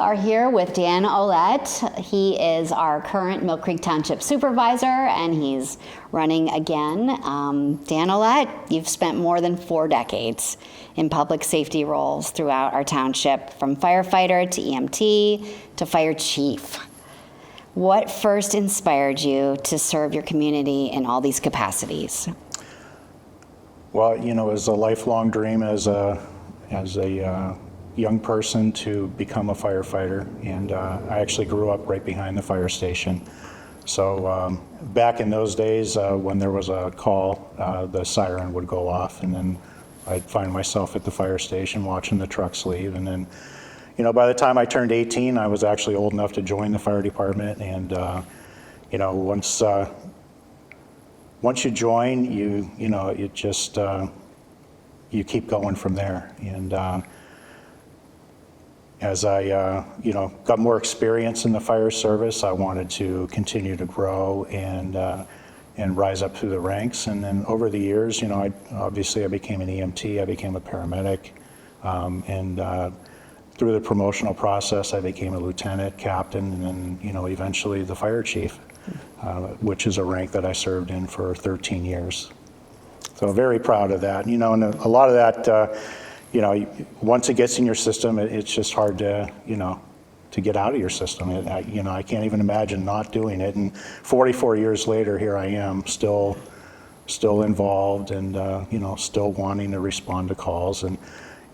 are here with Dan Ouellet. He is our current Mill Creek Township Supervisor, and he's running again. Dan Ouellet, you've spent more than 4 decades in public safety roles throughout our township, from firefighter to EMT to fire chief. What first inspired you to serve your community in all these capacities? Well, it was a lifelong dream as a young person to become a firefighter, and I actually grew up right behind the fire station. So back in those days, when there was a call, the siren would go off, and then I'd find myself at the fire station watching the trucks leave. And then, by the time I turned 18, I was actually old enough to join the fire department. And once you join, you keep going from there. And as I got more experience in the fire service, I wanted to continue to grow and rise up through the ranks. And then over the years, I became an EMT, I became a paramedic, and through the promotional process, I became a lieutenant, captain, and then eventually the fire chief, which is a rank that I served in for 13 years. So very proud of that. And a lot of that, once it gets in your system, it's just hard to get out of your system. I can't even imagine not doing it. And 44 years later, here I am, still involved, and still wanting to respond to calls. And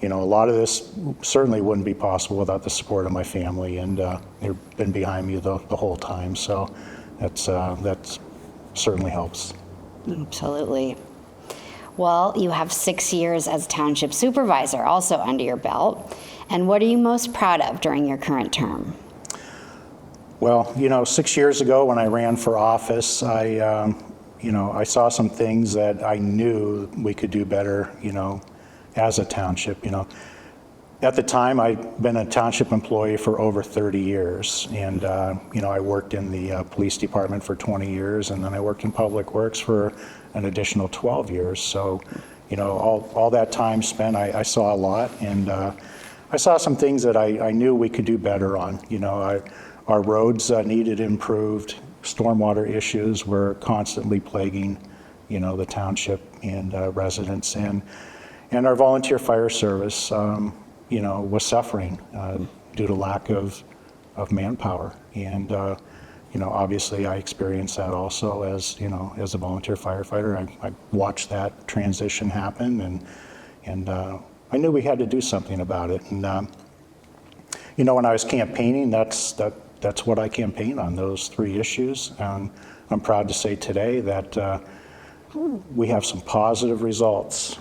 a lot of this certainly wouldn't be possible without the support of my family, and they've been behind me the whole time. So that certainly helps. Absolutely. Well, you have 6 years as township supervisor also under your belt. And what are you most proud of during your current term? Well, 6 years ago when I ran for office, I saw some things that I knew we could do better, as a township. At the time, I'd been a township employee for over 30 years. And, I worked in the police department for 20 years, and then I worked in public works for an additional 12 years. So, all that time spent, I saw a lot, and I saw some things that I knew we could do better on. Our roads needed improved. Stormwater issues were constantly plaguing, the township and residents, and our volunteer fire service, was suffering due to lack of manpower. And obviously I experienced that also as a volunteer firefighter. I watched that transition happen, and I knew we had to do something about it. And when I was campaigning, that's what I campaigned on, those 3 issues. I'm proud to say today that we have some positive results,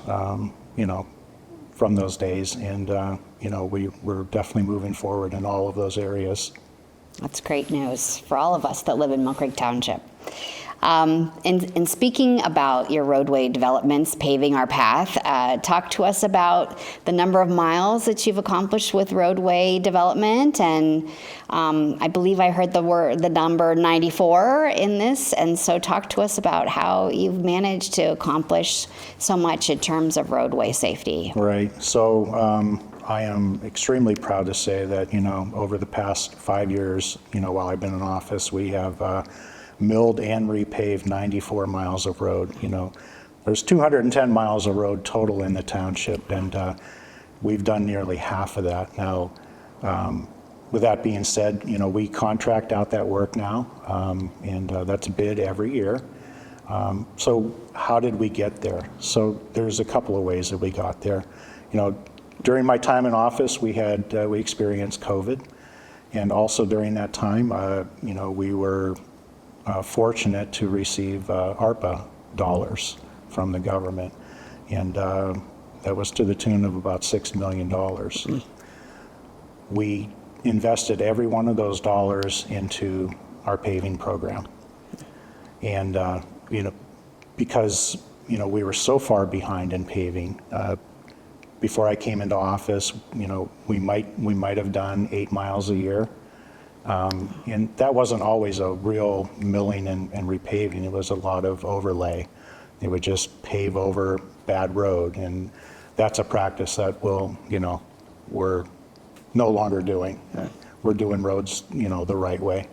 from those days, and we're definitely moving forward in all of those areas. That's great news for all of us that live in Mill Creek Township. And speaking about your roadway developments, paving our path, talk to us about the number of miles that you've accomplished with roadway development. And I believe I heard the number 94 in this. And so talk to us about how you've managed to accomplish so much in terms of roadway safety. Right. So I am extremely proud to say that, over the past 5 years, while I've been in office, we have milled and repaved 94 miles of road. There's 210 miles of road total in the township, and we've done nearly half of that. Now, with that being said, we contract out that work now, and that's bid every year. So how did we get there? So there's a couple of ways that we got there. During my time in office, we experienced COVID, and also during that time, we were fortunate to receive ARPA dollars from the government, and that was to the tune of about $6 million. We invested every one of those dollars into our paving program, and because we were so far behind in paving. Before I came into office, we might have done 8 miles a year. And that wasn't always a real milling and repaving. It was a lot of overlay. They would just pave over bad road, and that's a practice that we're no longer doing. we're doing roads, the right way.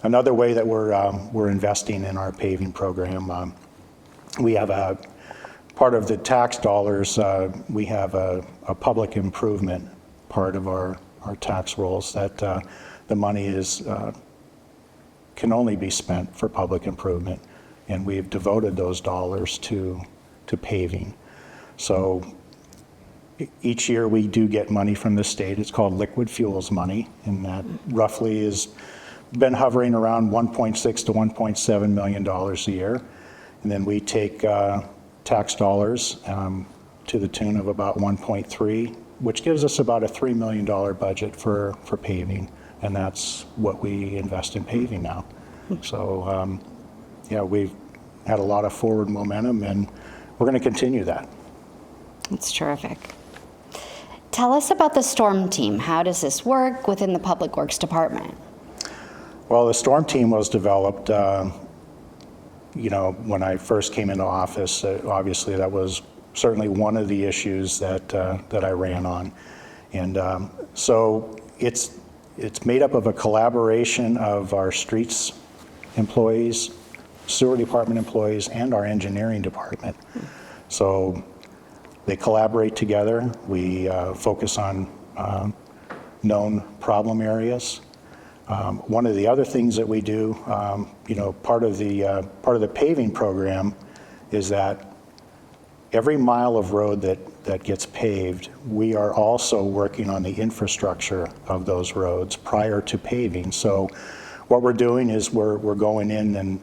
Another way that we're investing in our paving program, we have a part of the tax dollars, we have a public improvement part of our tax rolls that the money can only be spent for public improvement, and we've devoted those dollars to paving. So each year we do get money from the state. It's called liquid fuels money, and that roughly has been hovering around $1.6 to $1.7 million a year. And then we take tax dollars to the tune of about 1.3, which gives us about a $3 million budget for paving, and that's what we invest in paving now. So yeah, we've had a lot of forward momentum, and we're going to continue that. That's terrific. Tell us about the storm team. How does this work within the Public Works Department? Well, the storm team was developed, when I first came into office. Obviously, that was certainly one of the issues that I ran on. And so it's made up of a collaboration of our streets employees, sewer department employees, and our engineering department. So they collaborate together. We focus on known problem areas. One of the other things that we do, part of the paving program is that every mile of road that gets paved, we are also working on the infrastructure of those roads prior to paving. So what we're doing is we're going in and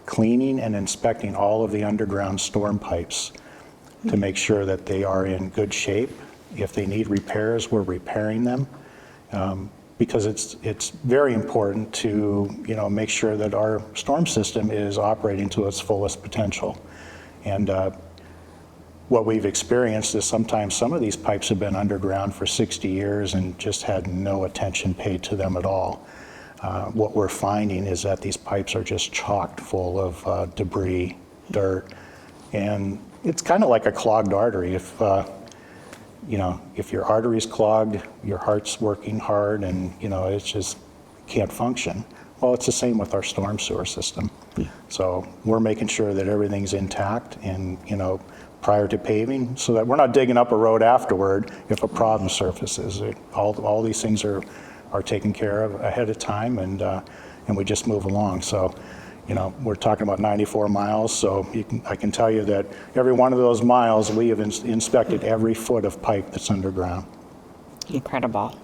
cleaning and inspecting all of the underground storm pipes to make sure that they are in good shape. If they need repairs, we're repairing them. Because it's very important to make sure that our storm system is operating to its fullest potential. And what we've experienced is sometimes some of these pipes have been underground for 60 years and just had no attention paid to them at all. What we're finding is that these pipes are just chocked full of debris, dirt, and it's kind of like a clogged artery. If your artery's clogged, your heart's working hard, and it just can't function. Well, it's the same with our storm sewer system. So we're making sure that everything's intact and prior to paving, so that we're not digging up a road afterward if a problem surfaces. All these things are taken care of ahead of time, and we just move along. So we're talking about 94 miles, so I can tell you that every one of those miles, we have inspected every foot of pipe that's underground. Incredible.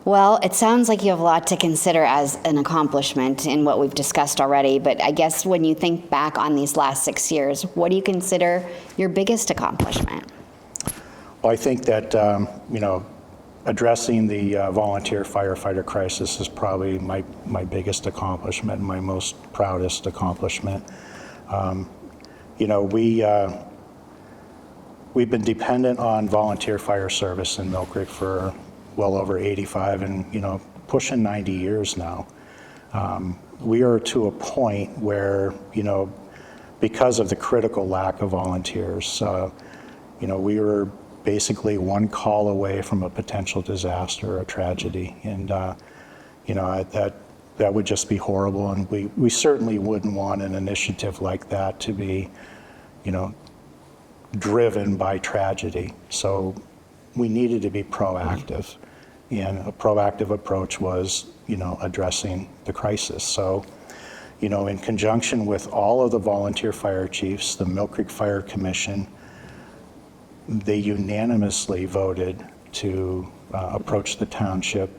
Well, it sounds like you have a lot to consider as an accomplishment in what we've discussed already, but I guess when you think back on these last 6 years, what do you consider your biggest accomplishment? Well, I think that, addressing the volunteer firefighter crisis is probably my biggest accomplishment, my most proudest accomplishment. We've been dependent on volunteer fire service in Mill Creek for well over 85 and pushing 90 years now. We are to a point where because of the critical lack of volunteers, we were basically one call away from a potential disaster or tragedy, and that would just be horrible, and we certainly wouldn't want an initiative like that to be driven by tragedy. So we needed to be proactive, and a proactive approach was addressing the crisis. So in conjunction with all of the volunteer fire chiefs, the Mill Creek Fire Commission, they unanimously voted to approach the township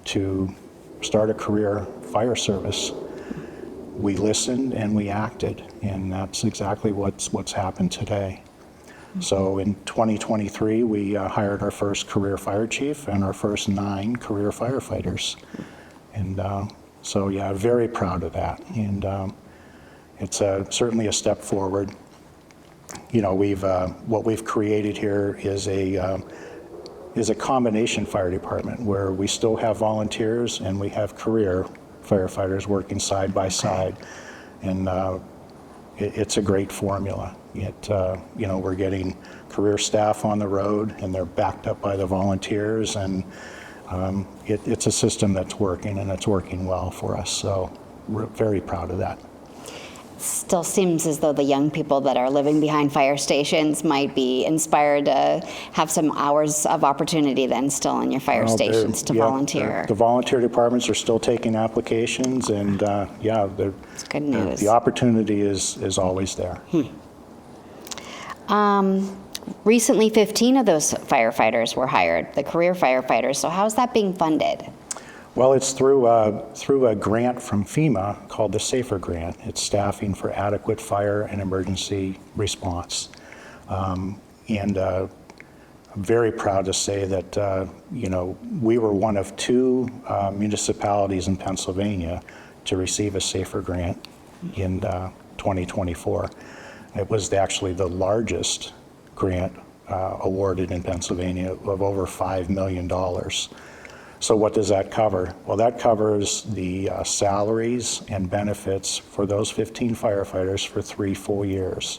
to start a career fire service. We listened and we acted, and that's exactly what's happened today. So in 2023, we hired our first career fire chief and our first 9 career firefighters. And so yeah, very proud of that. And it's certainly a step forward. What we've created here is a combination fire department where we still have volunteers and we have career firefighters working side by side, and it's a great formula. We're getting career staff on the road, and they're backed up by the volunteers, and it's a system that's working, and it's working well for us. So we're very proud of that. Still seems as though the young people that are living behind fire stations might be inspired to have some hours of opportunity then still in your fire stations to volunteer. The volunteer departments are still taking applications, and It's good news. the opportunity is always there. Recently, 15 of those firefighters were hired, the career firefighters. So how's that being funded? Well, it's through a grant from FEMA called the SAFER Grant. It's staffing for adequate fire and emergency response. I'm very proud to say that, we were one of 2 municipalities in Pennsylvania to receive a SAFER Grant in 2024. It was actually the largest grant awarded in Pennsylvania of over $5 million. So what does that cover? Well, that covers the salaries and benefits for those 15 firefighters for 3 full years.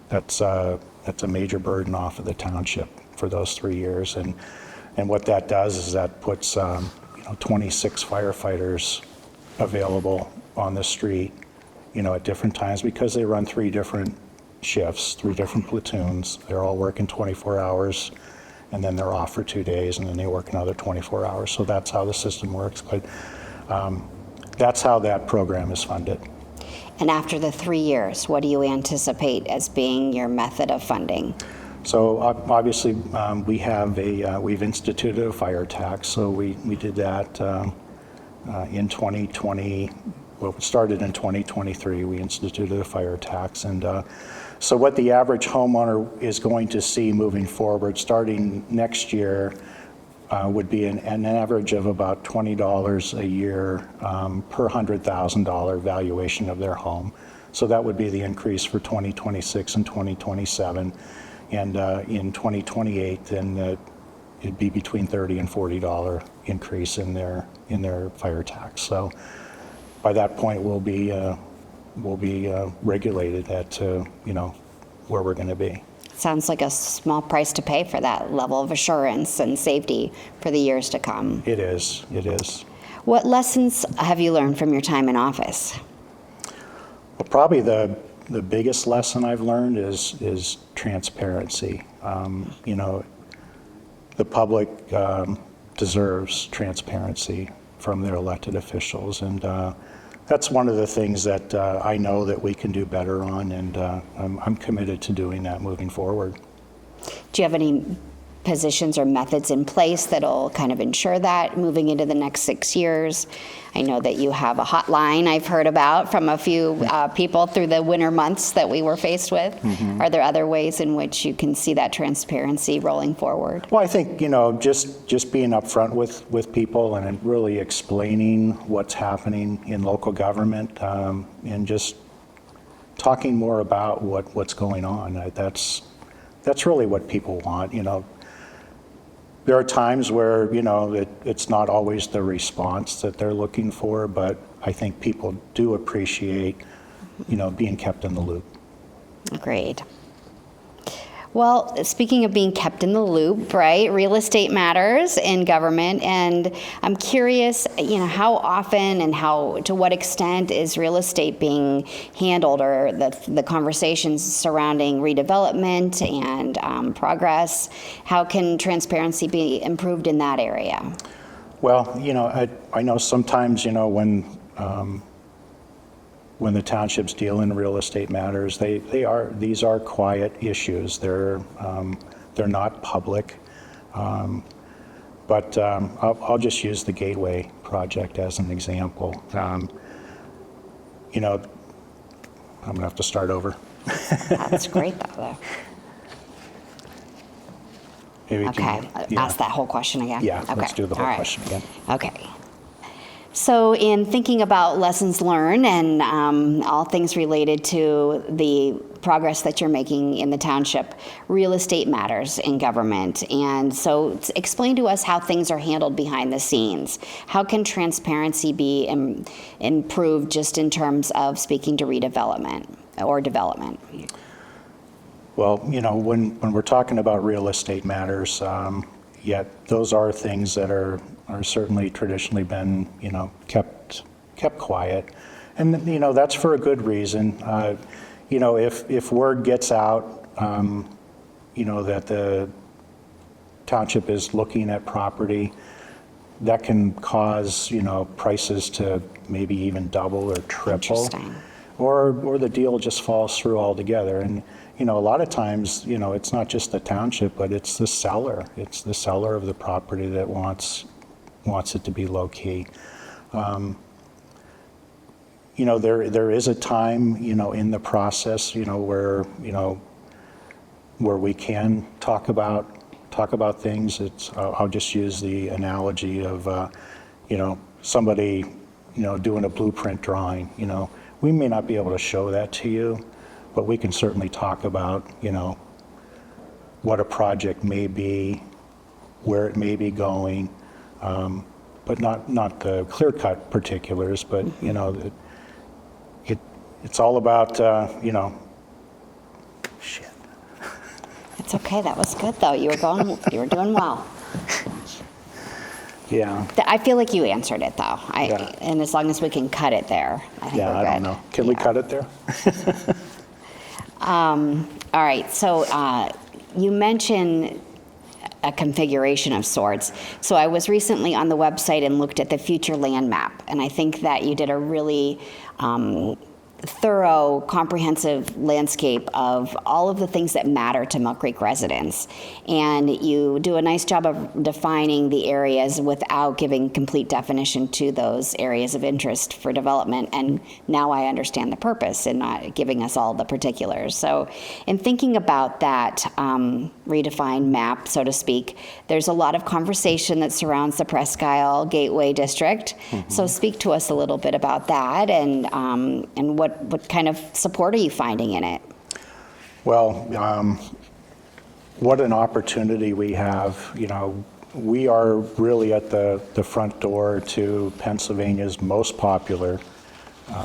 That's a major burden off of the township for those 3 years. And what that does is that puts 26 firefighters available on the street, at different times, because they run 3 different shifts, 3 different platoons. They're all working 24 hours. And then they're off for 2 days, and then they work another 24 hours. So that's how the system works. But that's how that program is funded. And after the 3 years, what do you anticipate as being your method of funding? So obviously, we've instituted a fire tax. So we did that in 2020. Well, it started in 2023. We instituted a fire tax, and so what the average homeowner is going to see moving forward, starting next year, would be an average of about $20 a year per $100,000 valuation of their home. So that would be the increase for 2026 and 2027. And in 2028, then it'd be between $30 and $40 increase in their fire tax. So by that point, we'll be regulated at where we're going to be. Sounds like a small price to pay for that level of assurance and safety for the years to come. It is. What lessons have you learned from your time in office? Well, probably the biggest lesson I've learned is transparency. The public deserves transparency from their elected officials, and that's one of the things that I know that we can do better on, and I'm committed to doing that moving forward. Do you have any positions or methods in place that'll kind of ensure that moving into the next 6 years? I know that you have a hotline I've heard about from a few people through the winter months that we were faced with. Mm-hmm. Are there other ways in which you can see that transparency rolling forward? Well, I think, just being upfront with people and really explaining what's happening in local government, and just talking more about what's going on. That's really what people want. There are times where, it's not always the response that they're looking for, but I think people do appreciate, being kept in the loop. Agreed. Well, speaking of being kept in the loop, right, real estate matters in government, and I'm curious, how often and to what extent is real estate being handled, or the conversations surrounding redevelopment and progress? How can transparency be improved in that area? Well, I know sometimes, when the townships deal in real estate matters, these are quiet issues. They're not public, but I'll just use the Gateway project as an example. I'm gonna have to start over. That's great, though. Maybe ask that whole question again. Yeah, okay. Let's do the whole question again. Okay. So in thinking about lessons learned and all things related to the progress that you're making in the township, real estate matters in government. And so explain to us how things are handled behind the scenes. How can transparency be improved just in terms of speaking to redevelopment or development? Well, you know, when we're talking about real estate matters, yet those are things that are certainly traditionally been, you know, kept quiet. And, you know, that's for a good reason. You know, if word gets out, you know, that the township is looking at property, that can cause, you know, prices to maybe even double or triple. Interesting. Or the deal just falls through altogether. And, you know, a lot of times, you know, it's not just the township, but it's the seller. It's the seller of the property that wants it to be low-key. You know, there is a time, you know, in the process, you know, where we can talk about things. I'll just use the analogy of, you know, somebody, you know, doing a blueprint drawing. You know, we may not be able to show that to you, but we can certainly talk about, you know, what a project may be, where it may be going, but not the clear-cut particulars, but, you know, it's all about, you know, shit. It's okay. That was good, though. You were doing well. Yeah. I feel like you answered it, though. Yeah. And as long as we can cut it there, I think Yeah, we're I good. don't know. Can we cut it there? All right. So you mentioned a configuration of sorts. So I was recently on the website and looked at the future land map, and I think that you did a really thorough, comprehensive landscape of all of the things that matter to Mill Creek residents. And you do a nice job of defining the areas without giving complete definition to those areas of interest for development. And now I understand the purpose in not giving us all the particulars. So in thinking about that redefined map, so to speak, there's a lot of conversation that surrounds the Presque Isle Gateway District. Mm-hmm. So speak to us a little bit about that and what kind of support are you finding in it? Well, what an opportunity we have. You know, we are really at the front door to Pennsylvania's most popular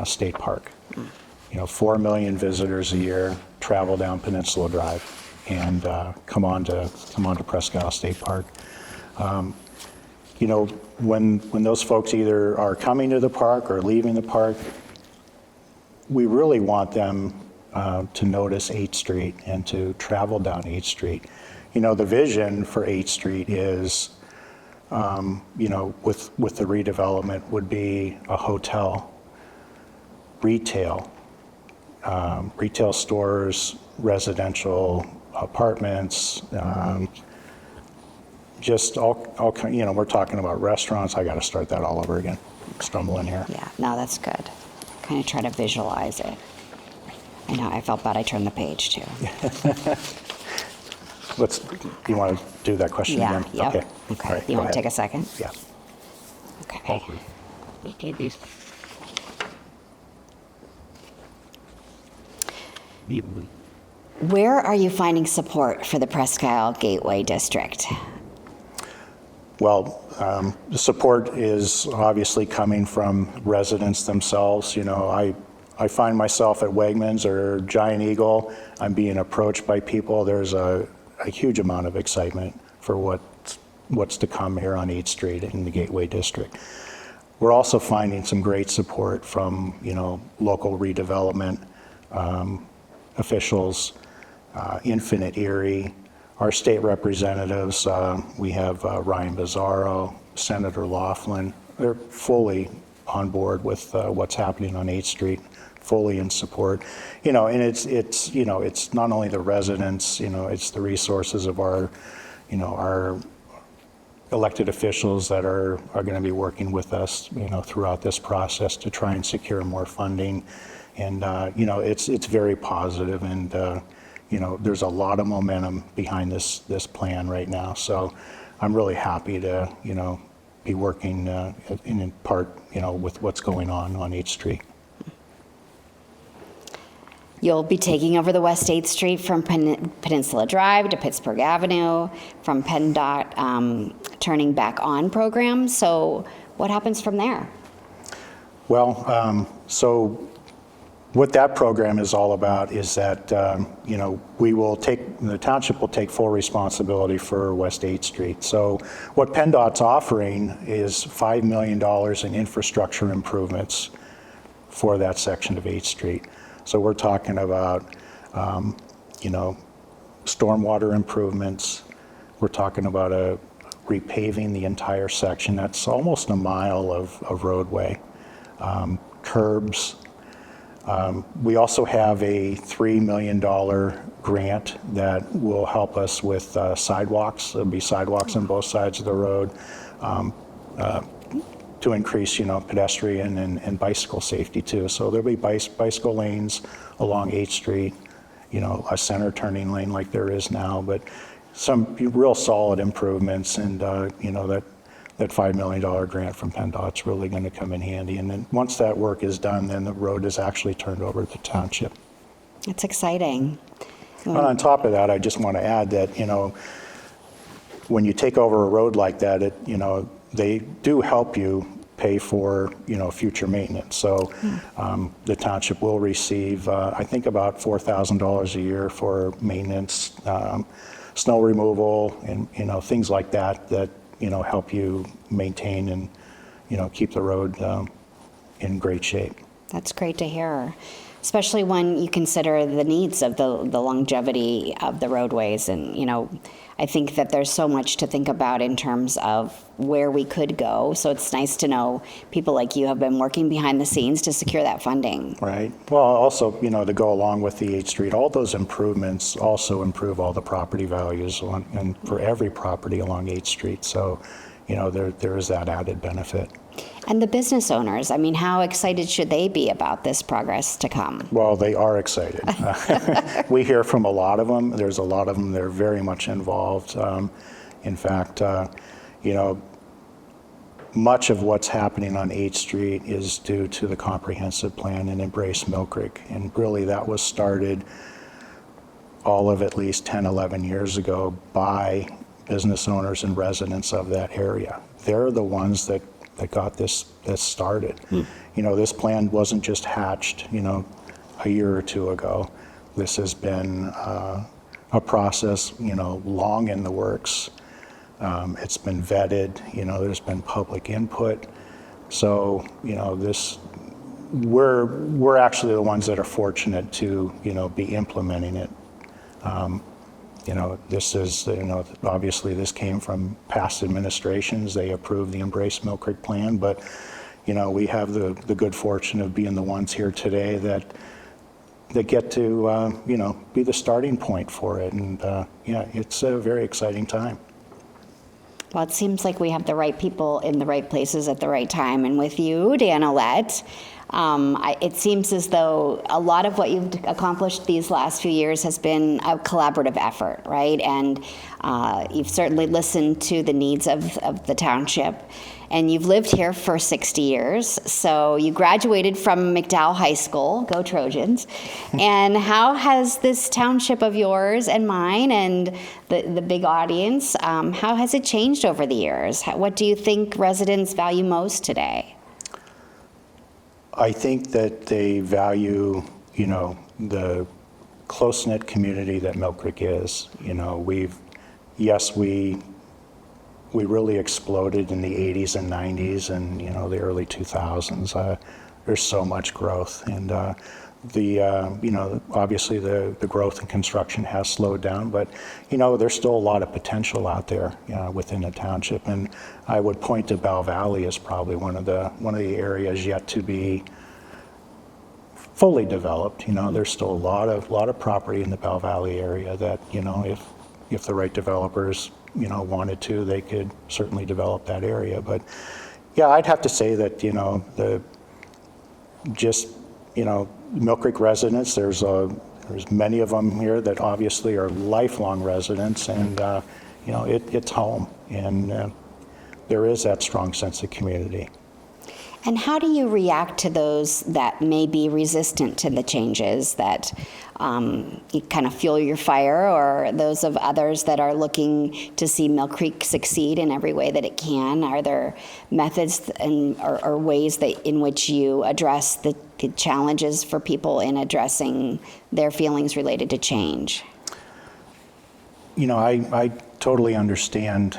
state park. You know, 4 million visitors a year travel down Peninsula Drive and come on to Presque Isle State Park. You know, when those folks either are coming to the park or leaving the park, we really want them to notice 8th Street and to travel down 8th Street. You know, the vision for 8th Street is, you know, with the redevelopment would be a hotel, retail stores, residential apartments, just all kind, you know, we're talking about restaurants. I got to start that all over again, stumbling here. Yeah, no, that's good. Kind of try to visualize it. I know, I felt bad I turned the page too. You want to do that question Yeah, again? yep. Okay. Okay. All right, You go want to ahead. take a second? Yeah. Okay. Where are you finding support for the Presque Isle Gateway District? Well, the support is obviously coming from residents themselves. You know, I find myself at Wegmans or Giant Eagle. I'm being approached by people. There's a huge amount of excitement for what's to come here on 8th Street in the Gateway District. We're also finding some great support from, you know, local redevelopment officials, Infinite Erie, our state representatives. We have Ryan Bizzaro, Senator Laughlin. They're fully on board with what's happening on 8th Street, fully in support. You know, and it's you know, it's not only the residents, you know, it's the resources of our, you know, our elected officials that are going to be working with us, you know, throughout this process to try and secure more funding. And, you know, it's very positive, and, you know, there's a lot of momentum behind this plan right now. So I'm really happy to, you know, be working in part, you know, with what's going on 8th Street. You'll be taking over the West 8th Street from Peninsula Drive to Pittsburgh Avenue, from PennDOT turning back on program. So what happens from there? Well, so what that program is all about is that, the township will take full responsibility for West 8th Street. So what PennDOT's offering is $5 million in infrastructure improvements for that section of 8th Street. So we're talking about, stormwater improvements. We're talking about repaving the entire section. That's almost a mile of roadway. Curbs. We also have a $3 million grant that will help us with sidewalks. There'll be sidewalks on both sides of the road to increase, pedestrian and bicycle safety too. So there'll be bicycle lanes along 8th Street, a center turning lane like there is now, but some real solid improvements, and that $5 million grant from PennDOT's really going to come in handy. And then once that work is done, then the road is actually turned over to the township. It's exciting. And on top of that, I just want to add that, when you take over a road like that, they do help you pay for, future maintenance. So the township will receive, I think, about $4,000 a year for maintenance, snow removal, and, things like that help you maintain and, keep the road in great shape. That's great to hear, especially when you consider the needs of the longevity of the roadways. And, I think that there's so much to think about in terms of where we could go. So it's nice to know people like you have been working behind the scenes to secure that funding. Right. Well, also, to go along with the 8th Street, all those improvements also improve all the property values and for every property along 8th Street. So, there is that added benefit. And the business owners, how excited should they be about this progress to come? Well, they are excited. We hear from a lot of them. There's a lot of them that are very much involved. In fact, much of what's happening on 8th Street is due to the comprehensive plan and Embrace Mill Creek. And really that was started all of at least 10, 11 years ago by business owners and residents of that area. They're the ones that got this started. This plan wasn't just hatched, a year or two ago. This has been a process, long in the works. It's been vetted, there's been public input. So, we're actually the ones that are fortunate to, be implementing it. This is, obviously this came from past administrations. They approved the Embrace Mill Creek plan, but, we have the good fortune of being the ones here today that get to, be the starting point for it. And it's a very exciting time. Well, it seems like we have the right people in the right places at the right time. And with you, Dan Ouellet, it seems as though a lot of what you've accomplished these last few years has been a collaborative effort, right? And you've certainly listened to the needs of the township. And you've lived here for 60 years. So you graduated from McDowell High School, go Trojans. And how has this township of yours and mine and the big audience, how has it changed over the years? What do you think residents value most today? I think that they value, the close-knit community that Mill Creek is. We really exploded in the 80s and 90s and, the early 2000s. There's so much growth. And obviously the growth in construction has slowed down, but, there's still a lot of potential out there within the township. And I would point to Bell Valley as probably one of the areas yet to be fully developed. There's still a lot of property in the Bell Valley area that, if the right developers wanted to, they could certainly develop that area. But yeah, I'd have to say that, Mill Creek residents, there's many of them here that obviously are lifelong residents, and, it's home, and there is that strong sense of community. And how do you react to those that may be resistant to the changes that you kind of fuel your fire, or those of others that are looking to see Mill Creek succeed in every way that it can? Are there methods or ways in which you address challenges for people in addressing their feelings related to change? I totally understand,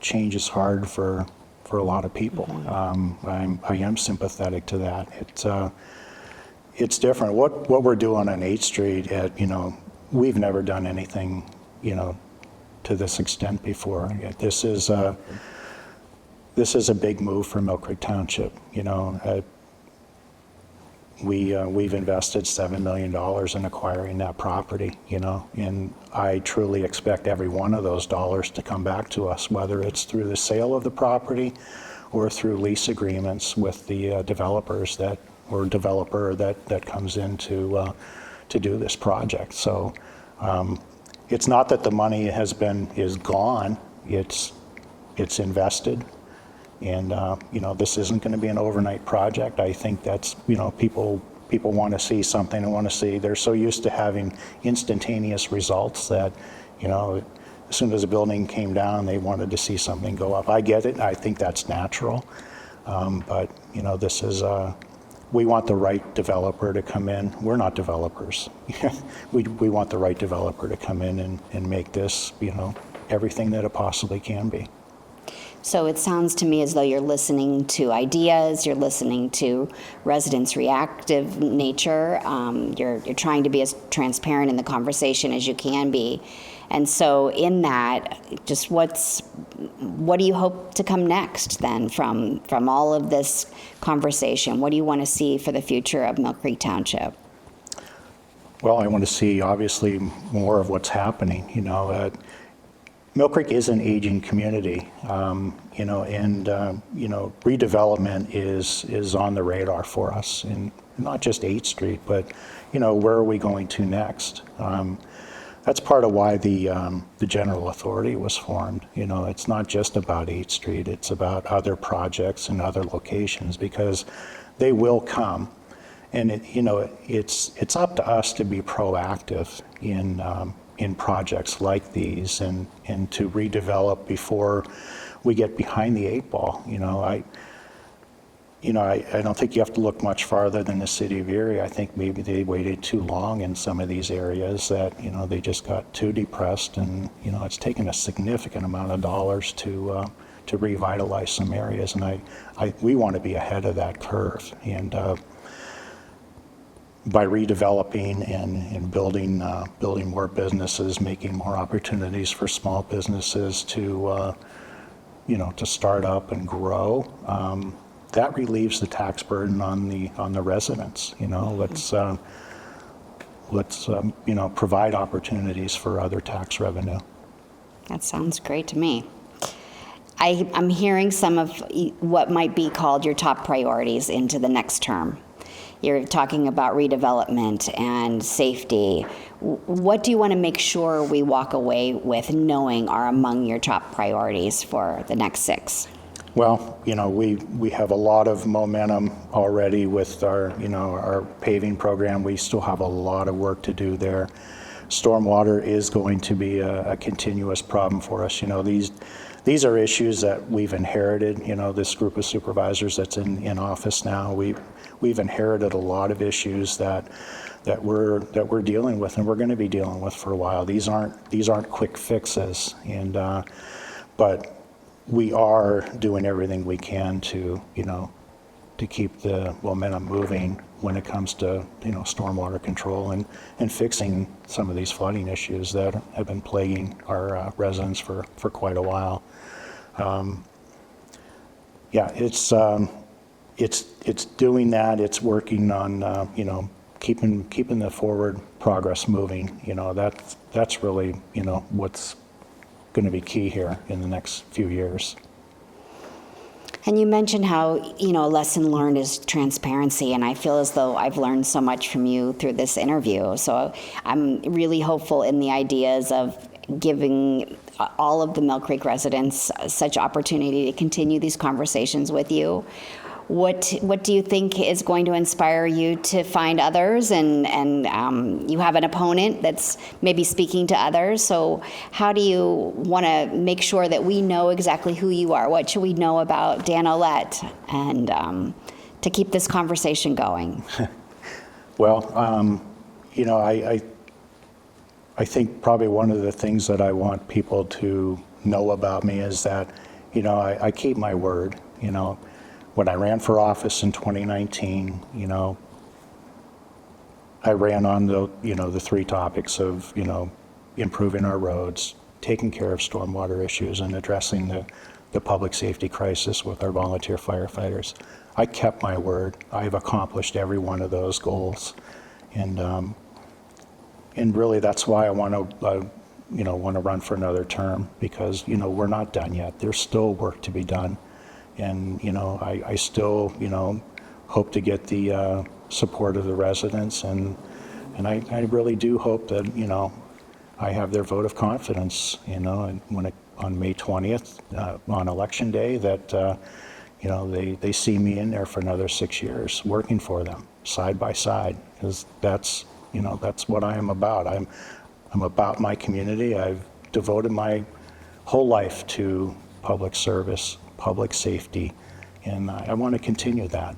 change is hard for a lot of people. I am sympathetic to that. It's different. What we're doing on 8th Street, we've never done anything, to this extent before. This is a big move for Mill Creek Township. We've invested $7 million in acquiring that property, and I truly expect every one of those dollars to come back to us, whether it's through the sale of the property or through lease agreements with the developer that comes in to do this project. So it's not that the money is gone, it's invested. And, this isn't going to be an overnight project. I think that's, people want to see something and want to see, they're so used to having instantaneous results that, as soon as a building came down, they wanted to see something go up. I get it. I think that's natural. But, this is, we want the right developer to come in. We're not developers. we want the right developer to come in and make this, everything that it possibly can be. So it sounds to me as though you're listening to ideas, you're listening to residents' reactive nature, you're trying to be as transparent in the conversation as you can be. And so in that, just what do you hope to come next then from all of this conversation? What do you want to see for the future of Mill Creek Township? Well, I want to see obviously more of what's happening, Mill Creek is an aging community, and redevelopment is on the radar for us, and not just 8th Street, but where are we going to next? That's part of why the General Authority was formed. It's not just about 8th Street; it's about other projects and other locations, because they will come, and it's up to us to be proactive in projects like these and to redevelop before we get behind the 8 ball. I don't think you have to look much farther than the city of Erie. I think maybe they waited too long in some of these areas that, they just got too depressed, and, it's taken a significant amount of dollars to revitalize some areas, and we want to be ahead of that curve. And by redeveloping and building more businesses, making more opportunities for small businesses to start up and grow, that relieves the tax burden on the residents. Let's provide opportunities for other tax revenue. That sounds great to me. I'm hearing some of what might be called your top priorities into the next term. You're talking about redevelopment and safety. What do you want to make sure we walk away with knowing are among your top priorities for the next 6? Well, we have a lot of momentum already with our paving program. We still have a lot of work to do there. Stormwater is going to be a continuous problem for us. These are issues that we've inherited. This group of supervisors that's in office now, we've inherited a lot of issues that we're dealing with, and we're going to be dealing with for a while. These aren't quick fixes, and but we are doing everything we can to keep the momentum moving when it comes to stormwater control and fixing some of these flooding issues that have been plaguing our residents for quite a while. It's doing that. It's working on keeping the forward progress moving. That's really what's going to be key here in the next few years. And you mentioned how, a lesson learned is transparency, and I feel as though I've learned so much from you through this interview. So I'm really hopeful in the ideas of giving all of the Mill Creek residents such opportunity to continue these conversations with you. What do you think is going to inspire you to find others? And you have an opponent that's maybe speaking to others. So how do you want to make sure that we know exactly who you are? What should we know about Dan Ouellet? And to keep this conversation going? Well, you know, I think probably one of the things that I want people to know about me is that, you know, I keep my word. You know, when I ran for office in 2019, you know, I ran on the, you know, the three topics of, you know, improving our roads, taking care of stormwater issues, and addressing the public safety crisis with our volunteer firefighters. I kept my word. I've accomplished every one of those goals. And really that's why I want to, you know, want to run for another term, because, you know, we're not done yet. There's still work to be done. And, you know, I still, you know, hope to get the support of the residents. And I really do hope that, you know, I have their vote of confidence, you know, and on May 20th, on election day, that, you know, they see me in there for another 6 years, working for them, side by side, because that's, you know, that's what I am about. I'm about my community. I've devoted my whole life to public service, public safety, and I want to continue that.